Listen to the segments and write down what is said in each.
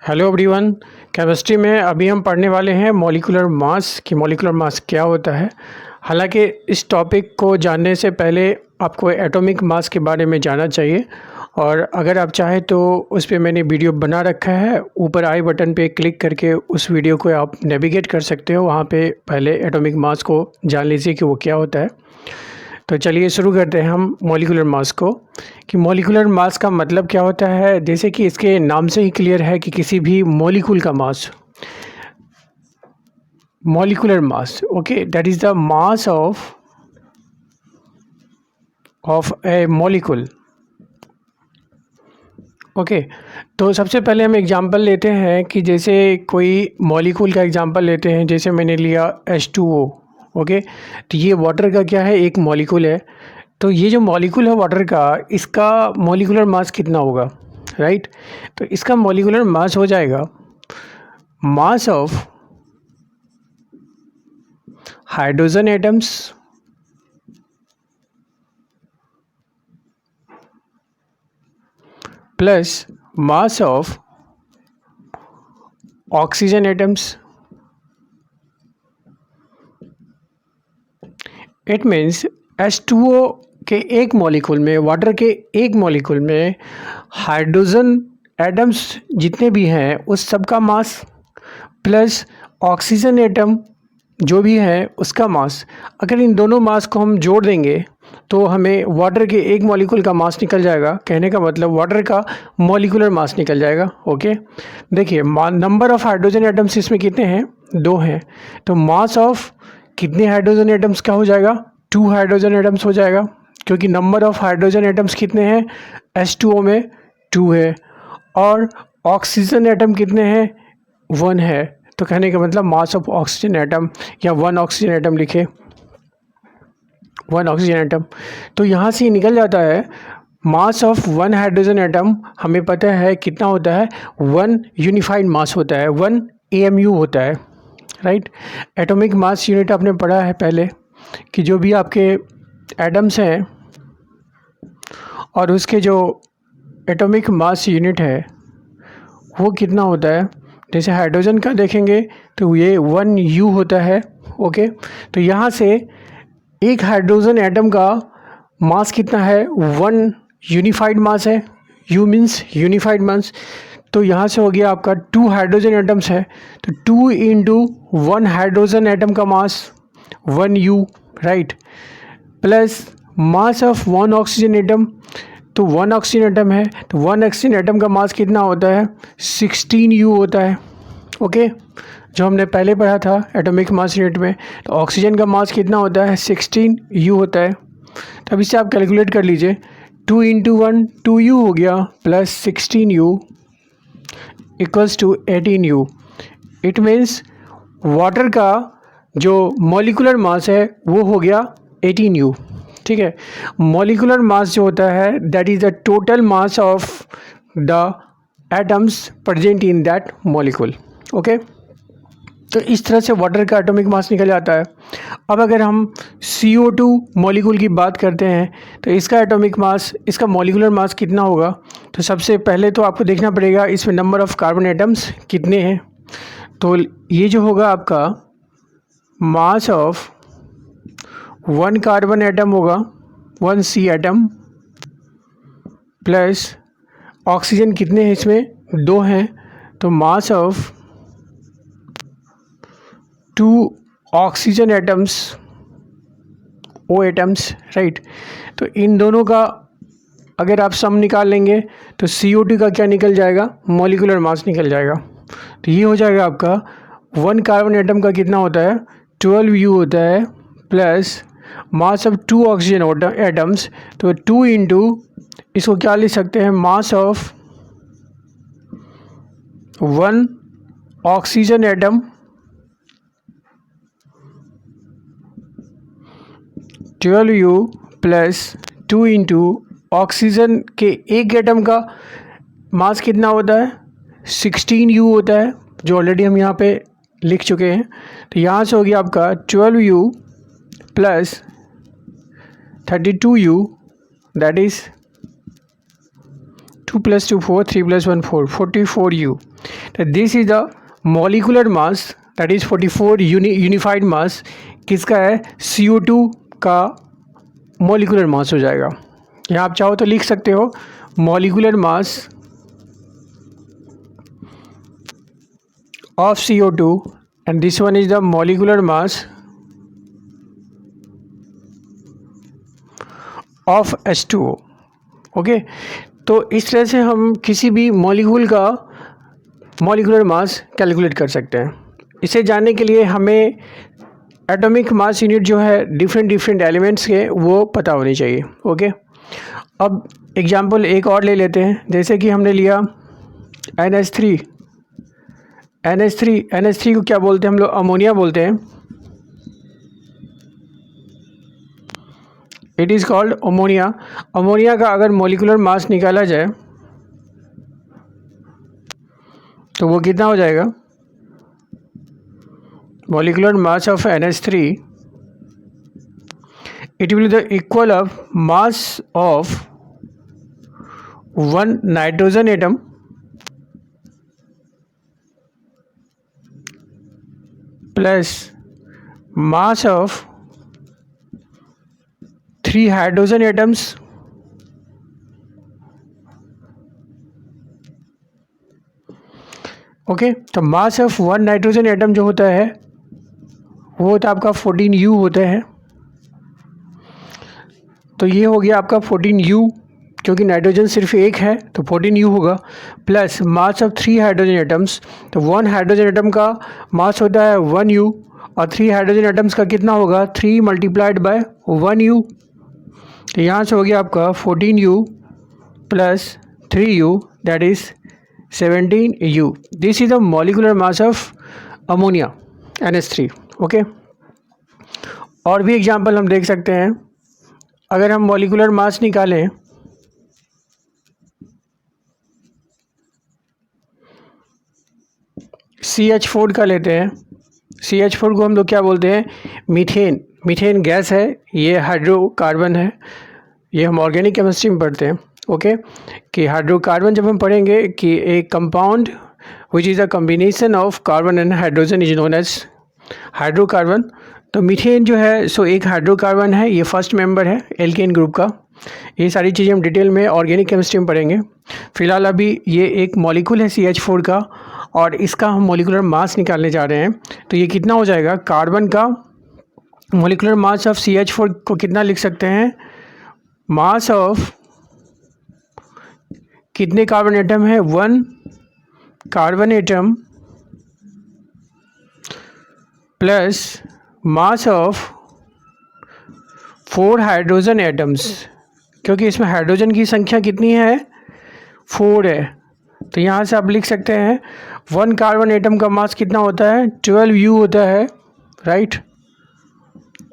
Hello everyone. Chemistry में अभी हम पढ़ने वाले हैं मॉलिक्यूलर मास कि मॉलिक्यूलर मास क्या होता है। हालांकि इस टॉपिक को जानने से पहले आपको एटॉमिक मास के बारे में जानना चाहिए, और अगर आप चाहें तो उस पर मैंने वीडियो बना रखा है। ऊपर आई बटन पे क्लिक करके उस वीडियो को आप नेविगेट कर सकते हो। वहाँ पे पहले एटॉमिक मास को जान लीजिए कि वो क्या होता है। तो चलिए शुरू करते हैं हम मॉलिक्यूलर मास को, कि मॉलिक्यूलर मास का मतलब क्या होता है। जैसे कि इसके नाम से ही क्लियर है कि किसी भी मॉलिक्यूल का mass, molecular mass, okay, that is the mass of a molecule. Okay, तो सबसे पहले हम एग्जांपल लेते हैं कि जैसे कोई मॉलिक्यूल का एग्जांपल लेते हैं। जैसे मैंने लिया H2O। ओके, तो ये वाटर का क्या है, एक मॉलिक्यूल है। तो ये जो मॉलिक्यूल है वाटर का, इसका मॉलिक्यूलर मास कितना होगा, राइट। तो इसका मॉलिक्यूलर मास हो जाएगा mass of hydrogen atoms plus mass of oxygen atoms. It means H2O के एक मॉलिक्यूल में, वाटर के एक मॉलिक्यूल में हाइड्रोजन एटम्स जितने भी हैं उस सब का मास प्लस ऑक्सीजन एटम जो भी है उसका मास, अगर इन दोनों मास को हम जोड़ देंगे तो हमें वाटर के एक मॉलिक्यूल का मास निकल जाएगा। कहने का मतलब वाटर का मॉलिक्यूलर मास निकल जाएगा। ओके, देखिए नंबर ऑफ़ हाइड्रोजन एटम्स इसमें कितने हैं, 2 हैं। तो मास ऑफ कितने हाइड्रोजन एटम्स का हो जाएगा, 2 हाइड्रोजन एटम्स हो जाएगा, क्योंकि नंबर ऑफ़ हाइड्रोजन एटम्स कितने हैं H2O में 2 है, और ऑक्सीजन एटम कितने हैं, 1 है। तो कहने का मतलब मास ऑफ ऑक्सीजन एटम, या 1 ऑक्सीजन एटम लिखे, 1 ऑक्सीजन एटम। तो यहाँ से निकल जाता है मास ऑफ 1 हाइड्रोजन एटम, हमें पता है कितना होता है, 1 यूनिफाइड मास होता है, 1 AMU होता है, राइट। एटॉमिक मास यूनिट आपने पढ़ा है पहले, कि जो भी आपके एटम्स हैं और उसके जो एटॉमिक मास यूनिट है वो कितना होता है। जैसे हाइड्रोजन का देखेंगे तो ये 1 U होता है। ओके, तो यहाँ से एक हाइड्रोजन एटम का मास कितना है, 1 यूनिफाइड मास है, U मीन्स यूनिफाइड मास। तो यहाँ से हो गया आपका 2 हाइड्रोजन एटम्स है, तो 2 इंटू 1 हाइड्रोजन एटम का मास 1 U, right, plus mass of 1 oxygen atom. तो 1 ऑक्सीजन एटम है, तो 1 ऑक्सीजन एटम का मास कितना होता है, 16 U होता है। ओके, जो हमने पहले पढ़ा था एटॉमिक मास यूनिट में, तो ऑक्सीजन का मास कितना होता है, 16 U होता है। तो अब इससे आप कैलकुलेट कर लीजिए, 2 इंटू 1 2 U हो गया, plus 16 U equals to 18 U। It means water का जो मॉलिक्यूलर मास है वो हो गया 18 U। ठीक है, मॉलिक्यूलर मास जो होता है that is the total mass of the atoms present in that molecule. Okay, तो इस तरह से वाटर का एटॉमिक मास निकल जाता है। अब अगर हम CO2 मॉलिक्यूल की बात करते हैं तो इसका एटॉमिक मास, इसका मॉलिक्यूलर मास कितना होगा। तो सबसे पहले तो आपको देखना पड़ेगा इसमें नंबर ऑफ़ कार्बन एटम्स कितने हैं। तो ये जो होगा आपका मास ऑफ 1 कार्बन एटम होगा 1 C एटम, प्लस ऑक्सीजन कितने हैं इसमें, 2 हैं, तो mass of 2 oxygen atoms, O atoms, right. तो इन दोनों का अगर आप सम निकाल लेंगे तो CO2 का क्या निकल जाएगा, मॉलिक्यूलर मास निकल जाएगा। तो ये हो जाएगा आपका 1 कार्बन एटम का कितना होता है, 12 U होता है, plus mass of 2 oxygen atoms, तो 2 इंटू इसको क्या लिख सकते हैं, mass of 1 oxygen atom 12 U plus 2 into oxygen के एक एटम का मास कितना होता है, 16 U होता है, जो ऑलरेडी हम यहाँ पे लिख चुके हैं। तो यहाँ से हो गया आपका 12 U plus 32 U, that is 2 + 2 4, 3 + 1 4, 44U. This is the molecular mass, that is 44 unified mass किसका है, CO2 का मॉलिकुलर मास हो जाएगा। यहाँ आप चाहो तो लिख सकते हो molecular mass of CO2 and this one is the molecular mass of H2O। Okay, तो इस तरह से हम किसी भी मॉलिक्यूल का मॉलिकुलर मास कैलकुलेट कर सकते हैं। इसे जानने के लिए हमें एटॉमिक मास यूनिट जो है डिफरेंट एलिमेंट्स के वो पता होनी चाहिए। ओके, अब एग्जांपल एक और ले लेते हैं, जैसे कि हमने लिया NH3 को क्या बोलते हैं हम लोग, अमोनिया बोलते हैं। It is called ammonia. Ammonia का अगर मॉलिकुलर मास निकाला जाए तो वो कितना हो जाएगा, molecular mass of NH3 it will the equal of mass of 1 nitrogen atom plus mass of 3 hydrogen atoms okay. तो मास ऑफ 1 नाइट्रोजन एटम जो होता है वो होता है आपका 14U होता है। तो ये हो गया आपका 14U, क्योंकि नाइट्रोजन सिर्फ एक है तो 14U होगा, plus mass of 3 hydrogen atoms. तो 1 हाइड्रोजन एटम का मास होता है 1U और 3 हाइड्रोजन एटम्स का कितना होगा, 3 × 1U। तो यहाँ से हो गया आपका 14U plus 3U, that is 17U। This is the molecular mass of ammonia NH3। Okay, और भी एग्जांपल हम देख सकते हैं। अगर हम मॉलिकुलर मास निकालें CH4 का लेते हैं। CH4 को हम लोग क्या बोलते हैं, मीथेन गैस है, ये हाइड्रोकार्बन है। ये हम ऑर्गेनिक केमिस्ट्री में पढ़ते हैं। ओके, कि हाइड्रोकार्बन जब हम पढ़ेंगे कि एक compound which is a combination of carbon and hydrogen is known as hydrocarbon. तो मीथेन जो है सो एक हाइड्रोकार्बन है, ये फर्स्ट मेंबर है एल्केन ग्रुप का। ये सारी चीज़ें हम डिटेल में ऑर्गेनिक केमिस्ट्री में पढ़ेंगे। फिलहाल अभी ये एक मॉलिक्यूल है CH4 का और इसका हम मॉलिकुलर मास निकालने जा रहे हैं। तो ये कितना हो जाएगा, कार्बन का मॉलिकुलर मास ऑफ CH4 को कितना लिख सकते हैं, मास ऑफ कितने कार्बन एटम है, 1 carbon atom plus mass of 4 hydrogen atoms, क्योंकि इसमें हाइड्रोजन की संख्या कितनी है, 4 है। तो यहाँ से आप लिख सकते हैं 1 कार्बन एटम का मास कितना होता है, 12U होता है, राइट।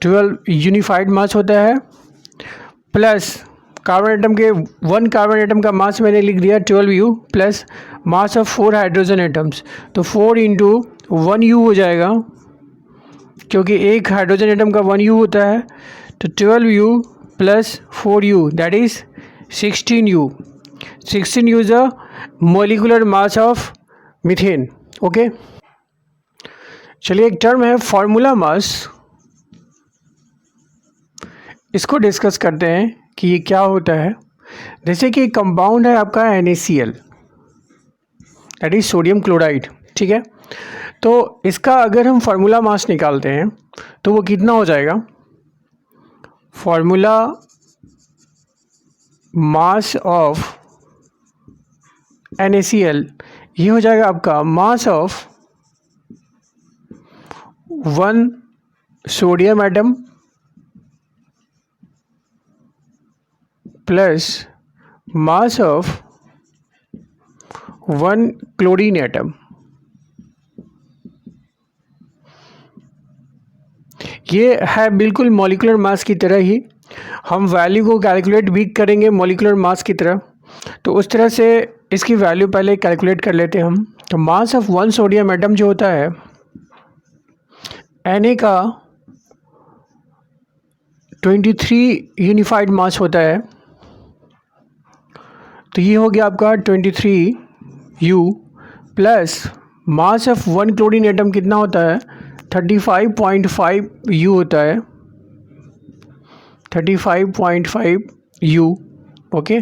12 यूनिफाइड मास होता है, प्लस कार्बन एटम के 1 कार्बन एटम का मास मैंने लिख दिया 12U plus mass of 4 hydrogen atoms. तो 4 × 1U हो जाएगा, क्योंकि एक हाइड्रोजन एटम का 1U होता है। तो 12U plus 4U that is 16U। 16U is the molecular mass of methane. Okay, चलिए एक टर्म है फार्मूला मास, इसको डिस्कस करते हैं कि ये क्या होता है। जैसे कि कंपाउंड है आपका NaCl, that is sodium chloride, ठीक है। तो इसका अगर हम फार्मूला मास निकालते हैं तो वो कितना हो जाएगा, फार्मूला मास ऑफ NaCl ये हो जाएगा आपका mass of 1 sodium atom plus mass of 1 chlorine atom. ये है बिल्कुल मॉलिकुलर मास की तरह ही, हम वैल्यू को कैलकुलेट भी करेंगे मॉलिकुलर मास की तरह। तो उस तरह से इसकी वैल्यू पहले कैलकुलेट कर लेते हैं हम। तो मास ऑफ 1 सोडियम एटम जो होता है, Na का 23 यूनिफाइड मास होता है। तो ये हो गया आपका 23U plus mass of 1 chlorine atom कितना होता है 35.5U होता है 35.5U। ओके,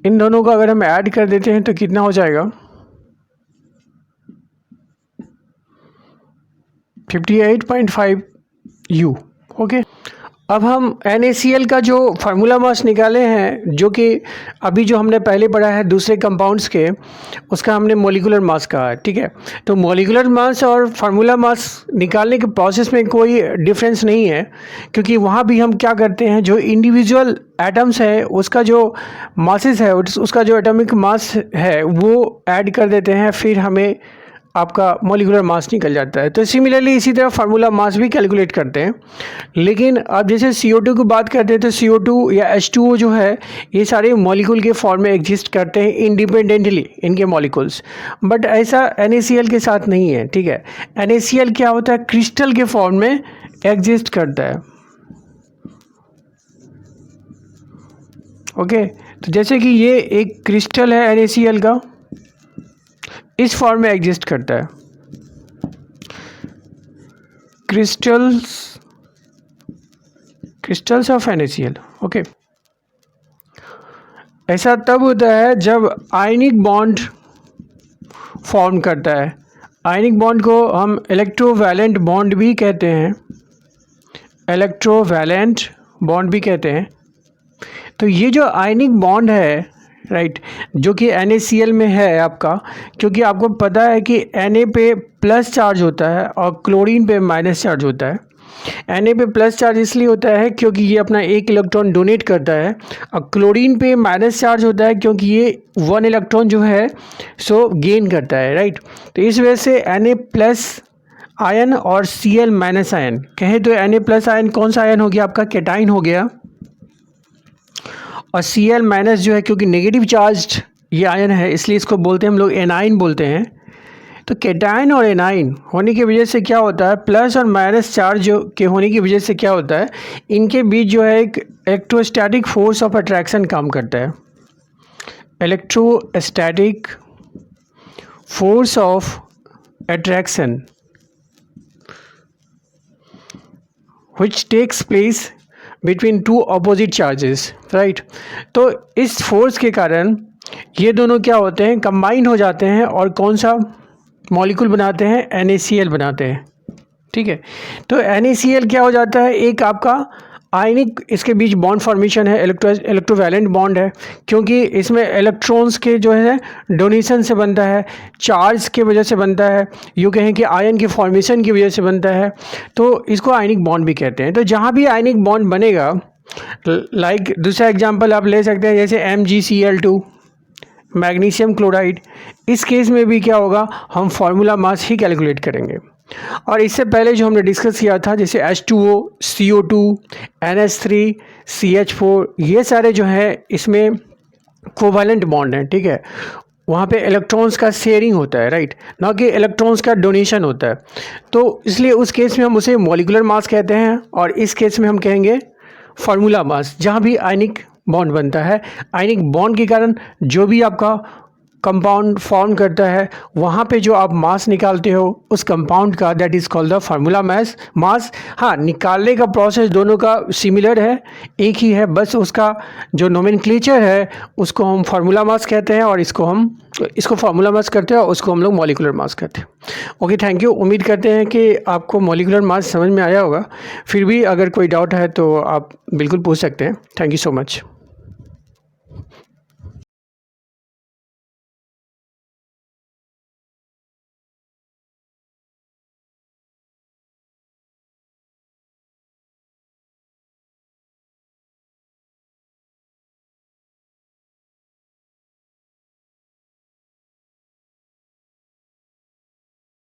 इन दोनों को अगर हम ऐड कर देते हैं तो कितना हो जाएगा 58.5U। ओके, अब हम NaCl का जो फार्मूला मास निकाले हैं, जो कि अभी जो हमने पहले पढ़ा है दूसरे कंपाउंड्स के, उसका हमने मॉलिक्यूलर मास कहा है। ठीक है, तो मॉलिक्यूलर मास और फार्मूला मास निकालने के प्रोसेस में कोई डिफरेंस नहीं है, क्योंकि वहाँ भी हम क्या करते हैं, जो इंडिविजुअल एटम्स है उसका जो मासेस है, उसका जो एटॉमिक मास है वो ऐड कर देते हैं, फिर हमें आपका मॉलिक्यूलर मास निकल जाता है। तो सिमिलरली इसी तरह फार्मूला मास भी कैलकुलेट करते हैं। लेकिन अब जैसे CO2 की बात करते हैं तो CO2 या H2O जो है, ये सारे मॉलिक्यूल के फॉर्म में एग्जिस्ट करते हैं इंडिपेंडेंटली, इनके मॉलिक्यूल्स। बट ऐसा NaCl के साथ नहीं है। ठीक है, NaCl क्या होता है, क्रिस्टल के फॉर्म में एग्जिस्ट करता है। ओके, तो जैसे कि ये एक क्रिस्टल है NaCl का, इस फॉर्म में एग्जिस्ट करता है। Crystals of NaCl। ओके, ऐसा तब होता है जब आयनिक बॉन्ड फॉर्म करता है। आयनिक बॉन्ड को हम इलेक्ट्रोवैलेंट बॉन्ड भी कहते हैं, इलेक्ट्रोवैलेंट बॉन्ड भी कहते हैं। तो ये जो आयनिक बॉन्ड है, राइट, जो कि NaCl में है आपका, क्योंकि आपको पता है कि Na पे प्लस चार्ज होता है और क्लोरीन पे माइनस चार्ज होता है। Na पे प्लस चार्ज इसलिए होता है क्योंकि ये अपना 1 इलेक्ट्रॉन डोनेट करता है, और क्लोरीन पे माइनस चार्ज होता है क्योंकि ये 1 इलेक्ट्रॉन जो है सो गेन करता है, राइट। तो इस वजह से Na प्लस आयन और Cl माइनस आयन कहें तो Na प्लस आयन कौन सा आयन हो गया आपका, कैटाइन हो गया, और Cl माइनस जो है क्योंकि नेगेटिव चार्ज ये आयन है, इसलिए इसको बोलते हैं हम लोग एनाइन बोलते हैं। तो कैटाइन और एनाइन होने की वजह से क्या होता है, प्लस और माइनस चार्ज के होने की वजह से क्या होता है, इनके बीच जो है एक इलेक्ट्रोस्टैटिक फोर्स ऑफ अट्रैक्शन काम करता है। Electrostatic force of attraction which takes place between two opposite charges, right. तो इस फोर्स के कारण ये दोनों क्या होते हैं, कंबाइन हो जाते हैं और कौन सा मॉलिक्यूल बनाते हैं, NaCl बनाते हैं। ठीक है, तो NaCl क्या हो जाता है, एक आपका आयनिक इसके बीच बॉन्ड फॉर्मेशन है, इलेक्ट्रोवैलेंट बॉन्ड है, क्योंकि इसमें इलेक्ट्रॉन्स के जो है डोनेशन से बनता है, चार्ज के वजह से बनता है, यूँ कहें कि आयन की फॉर्मेशन की वजह से बनता है, तो इसको आयनिक बॉन्ड भी कहते हैं। तो जहाँ भी आयनिक बॉन्ड बनेगा, लाइक दूसरा एग्जांपल आप ले सकते हैं जैसे MgCl2 मैग्नीशियम क्लोराइड, इस केस में भी क्या होगा, हम फार्मूला मास ही कैलकुलेट करेंगे। और इससे पहले जो हमने डिस्कस किया था जैसे H2O, CO2, NH3, CH4, ये सारे जो है इसमें कोवैलेंट बॉन्ड हैं। ठीक है, वहाँ पे इलेक्ट्रॉन्स का शेयरिंग होता है, राइट, ना कि इलेक्ट्रॉन्स का डोनेशन होता है। तो इसलिए उस केस में हम उसे मॉलिक्यूलर मास कहते हैं, और इस केस में हम कहेंगे फार्मूला मास, जहाँ भी आयनिक बॉन्ड बनता है। आयनिक बॉन्ड के कारण जो भी आपका कंपाउंड फॉर्म करता है, वहाँ पे जो आप मास निकालते हो उस कंपाउंड का, that is called the formula mass. हाँ, निकालने का प्रोसेस दोनों का सिमिलर है, एक ही है, बस उसका जो नोमेनक्लेचर है उसको हम फार्मूला मास कहते हैं, और इसको फार्मूला मास करते हैं और उसको हम लोग मॉलिक्यूलर मास कहते हैं। Okay, thank you. उम्मीद करते हैं कि आपको मॉलिक्यूलर मास समझ में आया होगा। फिर भी अगर कोई डाउट है तो आप बिल्कुल पूछ सकते हैं। Thank you so much.